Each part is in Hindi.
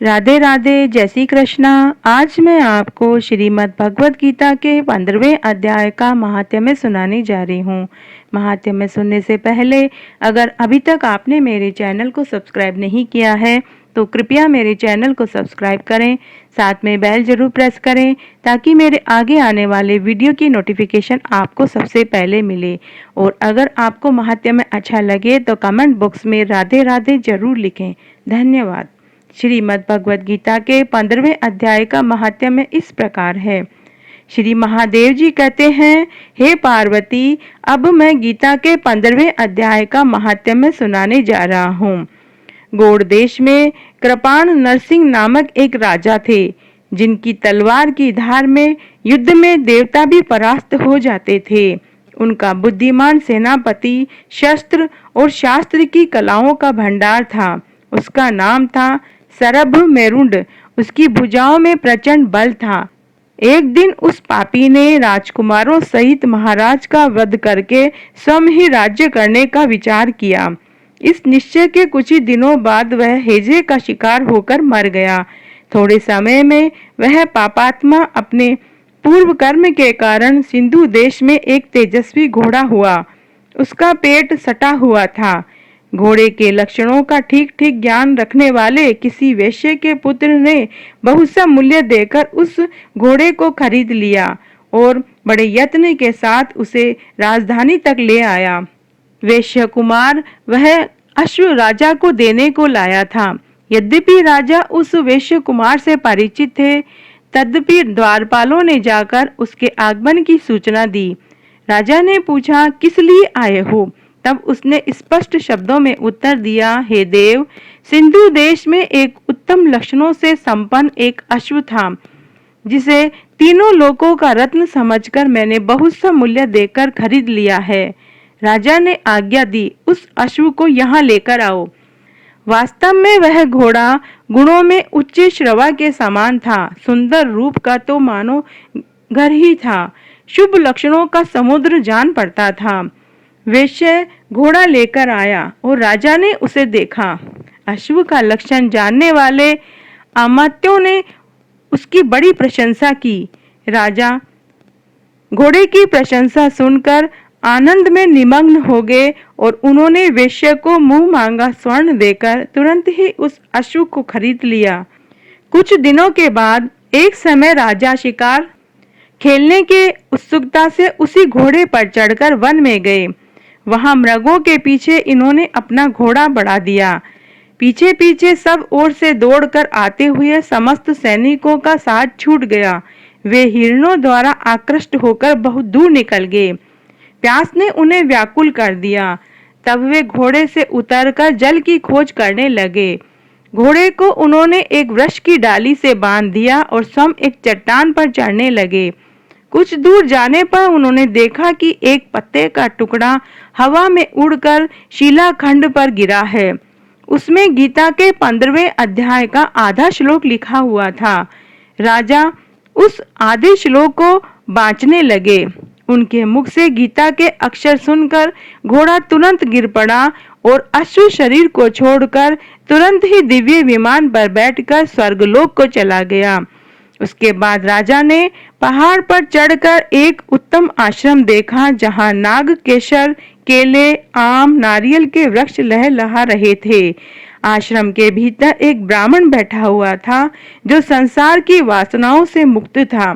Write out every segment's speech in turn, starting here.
राधे राधे, जय श्री कृष्णा। आज मैं आपको श्रीमद् भगवद गीता के 15वें अध्याय का महात्म्य सुनाने जा रही हूँ। महात्म्य सुनने से पहले अगर अभी तक आपने मेरे चैनल को सब्सक्राइब नहीं किया है तो कृपया मेरे चैनल को सब्सक्राइब करें, साथ में बेल जरूर प्रेस करें ताकि मेरे आगे आने वाले वीडियो की नोटिफिकेशन आपको सबसे पहले मिले। और अगर आपको महात्म्य अच्छा लगे तो कमेंट बॉक्स में राधे राधे जरूर लिखें। धन्यवाद। श्रीमद् भगवद गीता के 15वें अध्याय का महात्म्य इस प्रकार है। श्री महादेव जी कहते हैं, हे पार्वती, अब मैं गीता के 15वें अध्याय का महात्म्य सुनाने जा रहा हूँ। गौड़ देश में कृपाण नरसिंह नामक एक राजा थे, जिनकी तलवार की धार में युद्ध में देवता भी परास्त हो जाते थे। उनका बुद्धिमान सेनापति शस्त्र और शास्त्र की कलाओं का भंडार था। उसका नाम था सरभ मेरुंड। उसकी भुजाओं में प्रचंड बल था। एक दिन उस पापी ने राजकुमारों सहित महाराज का वध करके स्वयं ही राज्य करने का विचार किया। इस निश्चय के कुछ ही दिनों बाद वह हेजे का शिकार होकर मर गया। थोड़े समय में वह पापात्मा अपने पूर्व कर्म के कारण सिंधु देश में एक तेजस्वी घोड़ा हुआ। उसका पेट सटा हुआ था। घोड़े के लक्षणों का ठीक ठीक ज्ञान रखने वाले किसी वैश्य के पुत्र ने बहुत सा मूल्य देकर उस घोड़े को खरीद लिया और बड़े यत्न के साथ उसे राजधानी तक ले आया। वैश्य कुमार वह अश्व राजा को देने को लाया था। यद्यपि राजा उस वैश्य कुमार से परिचित थे, तदपि द्वारपालों ने जाकर उसके आगमन की सूचना दी। राजा ने पूछा, किस लिए आए हो? तब उसने स्पष्ट शब्दों में उत्तर दिया, हे देव, सिंधु देश में एक उत्तम लक्षणों से संपन्न एक अश्व था, जिसे तीनों लोकों का रत्न समझकर मैंने बहुत सा मूल्य देकर खरीद लिया है। राजा ने आज्ञा दी, उस अश्व को यहाँ लेकर आओ। वास्तव में वह घोड़ा गुणों में उच्च श्रवा के समान था। सुंदर रूप का तो मानो घर ही था। शुभ लक्षणों का समुद्र जान पड़ता था। वैश्य घोड़ा लेकर आया और राजा ने उसे देखा। अश्व का लक्षण जानने वाले अमात्यों ने उसकी बड़ी प्रशंसा की। राजा घोड़े की प्रशंसा सुनकर आनंद में निमग्न हो गए और उन्होंने वैश्य को मुंह मांगा स्वर्ण देकर तुरंत ही उस अश्व को खरीद लिया। कुछ दिनों के बाद एक समय राजा शिकार खेलने के उत्सुकता से उसी घोड़े पर चढ़कर वन में गए। वहां मृगों के पीछे इन्होंने अपना घोड़ा बढ़ा दिया। पीछे पीछे सब ओर से दौड़कर आते हुए समस्त सैनिकों का साथ छूट गया। वे हिरणों द्वारा आकृष्ट होकर बहुत दूर निकल गए। प्यास ने उन्हें व्याकुल कर दिया। तब वे घोड़े से उतरकर जल की खोज करने लगे। घोड़े को उन्होंने एक वृक्ष की डाली से बांध दिया और स्वयं एक चट्टान पर चढ़ने लगे। कुछ दूर जाने पर उन्होंने देखा कि एक पत्ते का टुकड़ा हवा में उड़कर शिलाखंड पर गिरा है। उसमें गीता के 15वें अध्याय का आधा श्लोक लिखा हुआ था। राजा उस आधे श्लोक को बांचने लगे। उनके मुख से गीता के अक्षर सुनकर घोड़ा तुरंत गिर पड़ा और अश्व शरीर को छोड़कर तुरंत ही दिव्य विमान पर बैठकर स्वर्गलोक को चला गया। उसके बाद राजा ने पहाड़ पर चढ़कर एक उत्तम आश्रम देखा, जहां नाग केसर, केले, आम, नारियल के वृक्ष लहलहा रहे थे। आश्रम के भीतर एक ब्राह्मण बैठा हुआ था, जो संसार की वासनाओं से मुक्त था।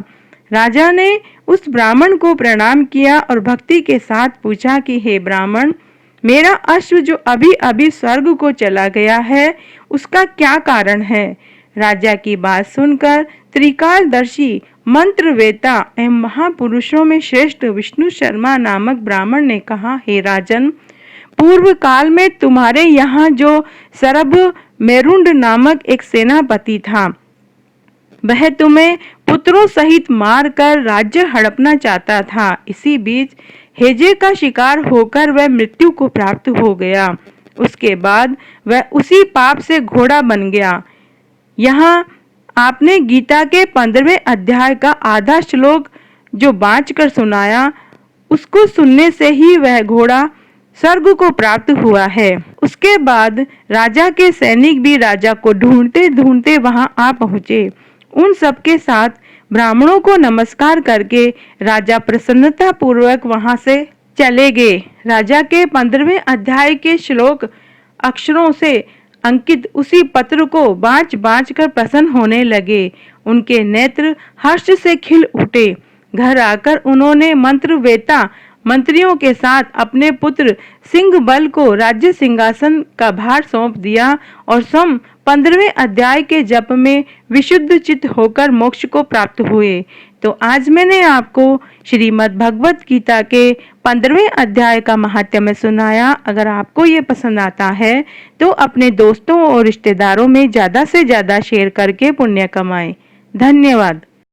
राजा ने उस ब्राह्मण को प्रणाम किया और भक्ति के साथ पूछा कि हे ब्राह्मण, मेरा अश्व जो अभी अभी स्वर्ग को चला गया है, उसका क्या कारण है? राजा की बात सुनकर त्रिकालदर्शी मंत्रवेता एवं महापुरुषों में श्रेष्ठ विष्णु शर्मा नामक ब्राह्मण ने कहा, हे राजन, पूर्व काल में तुम्हारे यहाँ जो सरभ मेरुंड नामक एक सेनापति था, वह तुम्हें पुत्रों सहित मारकर राज्य हड़पना चाहता था। इसी बीच हेजे का शिकार होकर वह मृत्यु को प्राप्त हो गया। उसके बाद वह उसी पाप से घोड़ा बन गया। यहाँ आपने गीता के 15वें अध्याय का आधा श्लोक जो बांच कर सुनाया, उसको सुनने से ही वह घोड़ा स्वर्ग को प्राप्त हुआ है। उसके बाद राजा के सैनिक भी राजा को ढूंढते ढूंढते वहां आ पहुंचे। उन सबके साथ ब्राह्मणों को नमस्कार करके राजा प्रसन्नता पूर्वक वहां से चले गए। राजा के 15वें अध्याय के श्लोक अक्षरों से अंकित उसी पत्र को बाँच बाँच कर प्रसन्न होने लगे। उनके नेत्र हर्ष से खिल उठे। घर आकर उन्होंने मंत्रवेता मंत्रियों के साथ अपने पुत्र सिंह बल को राज्य सिंहासन का भार सौंप दिया और स्वयं 15वें अध्याय के जप में विशुद्ध चित्त होकर मोक्ष को प्राप्त हुए। तो आज मैंने आपको श्रीमद् भगवत गीता के 15वें अध्याय का महात्म्य सुनाया। अगर आपको ये पसंद आता है तो अपने दोस्तों और रिश्तेदारों में ज़्यादा से ज़्यादा शेयर करके पुण्य कमाएं। धन्यवाद।